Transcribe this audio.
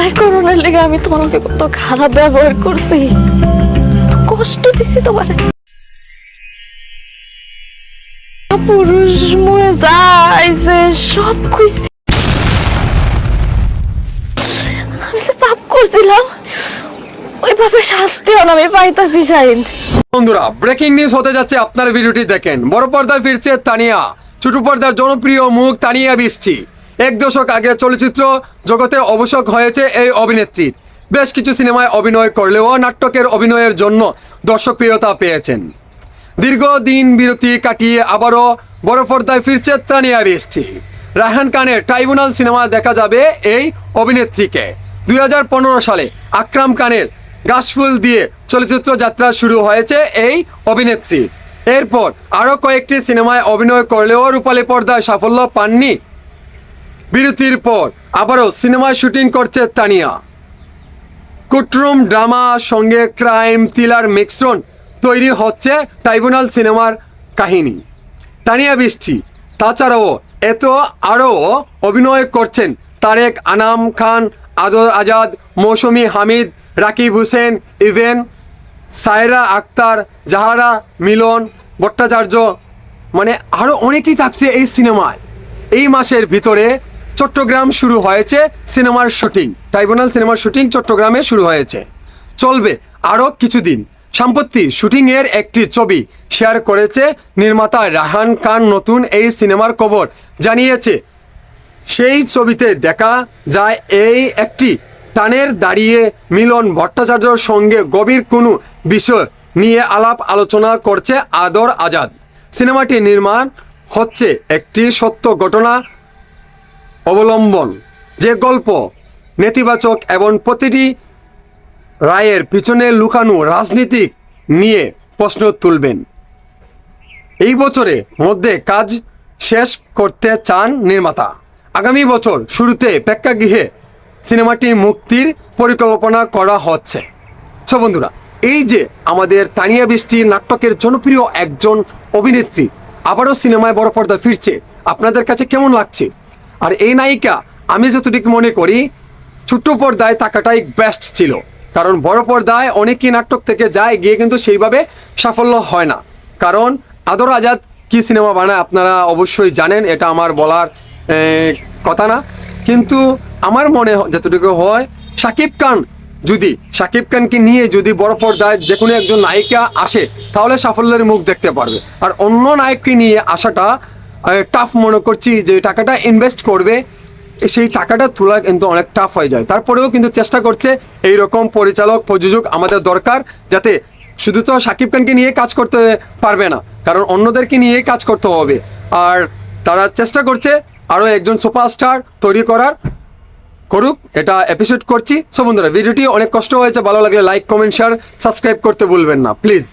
অন্যায় করণের লেগে আমি তোমাকে কত খারাপ ব্যবহার করছি, কষ্ট দিছি তোমার। পুরুষ মরে যাইছে সব কইছি, আমি যে পাপ করছিলাম ওইভাবে শাস্তিও আমি পাইতাছি শাহিন। বন্ধুরা, ব্রেকিং নিউজ হতে যাচ্ছে, আপনার ভিডিওটি দেখেন। বড় পর্দায় ফিরছে তানিয়া। ছোট পর্দার জনপ্রিয় মুখ তানিয়া বৃষ্টি। এক দশক আগে চলচ্চিত্র জগতে অবসর হয়েছে এই অভিনেত্রীর। বেশ কিছু সিনেমায় অভিনয় করলেও নাটকের অভিনয়ের জন্য দর্শকপ্রিয়তা পেয়েছেন। দীর্ঘদিন বিরতি কাটিয়ে আবারও বড় পর্দায় ফিরছে তানিয়া বৃষ্টি। রায়হান খানের ট্রাইব্যুনাল সিনেমা দেখা যাবে এই অভিনেত্রীকে। 2015 সালে আকরাম খানের গাছফুল দিয়ে চলচ্চিত্র যাত্রা শুরু হয়েছে এই অভিনেত্রী। এরপর আরও কয়েকটি সিনেমায় অভিনয় করলেও রূপালী পর্দায় সাফল্য পাননি। বিরতির পর আবারও সিনেমায় শুটিং করছে তানিয়া। কুটরুম ড্রামা সঙ্গে ক্রাইম থ্রিলার মিশ্রণ তৈরি হচ্ছে ট্রাইব্যুনাল সিনেমার কাহিনী। তানিয়া বৃষ্টি তাছাড়াও আরও অভিনয় করছেন তারেক আনাম খান, আদর আজাদ, মৌসুমী হামিদ, রাকিব হোসেন, ইভেন সায়রা আক্তার, জাহারা মিলন ভট্টাচার্য, মানে আরও অনেকেই থাকছে এই সিনেমায়। এই মাসের ভিতরে চট্টগ্রাম শুরু হয়েছে সিনেমার শুটিং। ট্রাইব্যুনাল সিনেমার শুটিং চট্টগ্রামে শুরু হয়েছে, চলবে আরও কিছুদিন। সম্প্রতি শুটিংয়ের একটি ছবি শেয়ার করেছে নির্মাতা রায়হান খান। নতুন এই সিনেমার খবর জানিয়েছে, সেই ছবিতে দেখা যায় এই একটি টানের দাঁড়িয়ে মিলন ভট্টাচার্যর সঙ্গে গভীর কোনো বিষয় নিয়ে আলাপ আলোচনা করছে আদর আজাদ। সিনেমাটি নির্মাণ হচ্ছে একটি সত্য ঘটনা অবলম্বন, যে গল্প নেতিবাচক এবং প্রতিটি রায়ের পিছনে লুকানো রাজনীতিক নিয়ে প্রশ্ন তুলবেন। এই বছরের মধ্যে কাজ শেষ করতে চান নির্মাতা। আগামী বছর শুরুতে প্রেক্ষাগৃহে সিনেমাটি মুক্তির পরিকল্পনা করা হচ্ছে। সো বন্ধুরা, এই যে আমাদের তানিয়া বৃষ্টি নাটকের জনপ্রিয় একজন অভিনেত্রী আবারও সিনেমায় বড় পর্দা ফিরছে, আপনাদের কাছে কেমন লাগছে? আর এই নায়িকা আমি যতটুকু মনে করি ছোট্ট পর্দায় থাকাটাই বেস্ট ছিল, কারণ বড় পর্দায় অনেকেই নাটক থেকে যায় গিয়ে কিন্তু সেইভাবে সাফল্য হয় না। কারণ আদর আজাদ কি সিনেমা বানায় আপনারা অবশ্যই জানেন, এটা আমার বলার কথা না। কিন্তু আমার মনে যতটুকু হয় শাকিব খানকে নিয়ে যদি বড় পর্দায় যে কোনো একজন নায়িকা আসে তাহলে সাফল্যের মুখ দেখতে পারবে। আর অন্য নায়ককে নিয়ে আসাটা টাফ মনে করছি, যে টাকাটা ইনভেস্ট করবে সেই টাকাটা তোলা কিন্তু অনেক টাফ হয়ে যায়। তারপরেও কিন্তু চেষ্টা করছে এই রকম পরিচালক প্রযোজক আমাদের দরকার, যাতে শুধু তো শাকিব খানকে নিয়ে কাজ করতে পারবে না, কারণ অন্যদেরকে নিয়ে কাজ করতে হবে। আর তারা চেষ্টা করছে আরও একজন সুপারস্টার তৈরি করুক, এটা এপিসোড করছি। সো বন্ধুরা, ভিডিওটি অনেক কষ্ট হয়েছে, ভালো লাগলে লাইক, কমেন্ট, শেয়ার, সাবস্ক্রাইব করতে ভুলবেন না প্লিজ।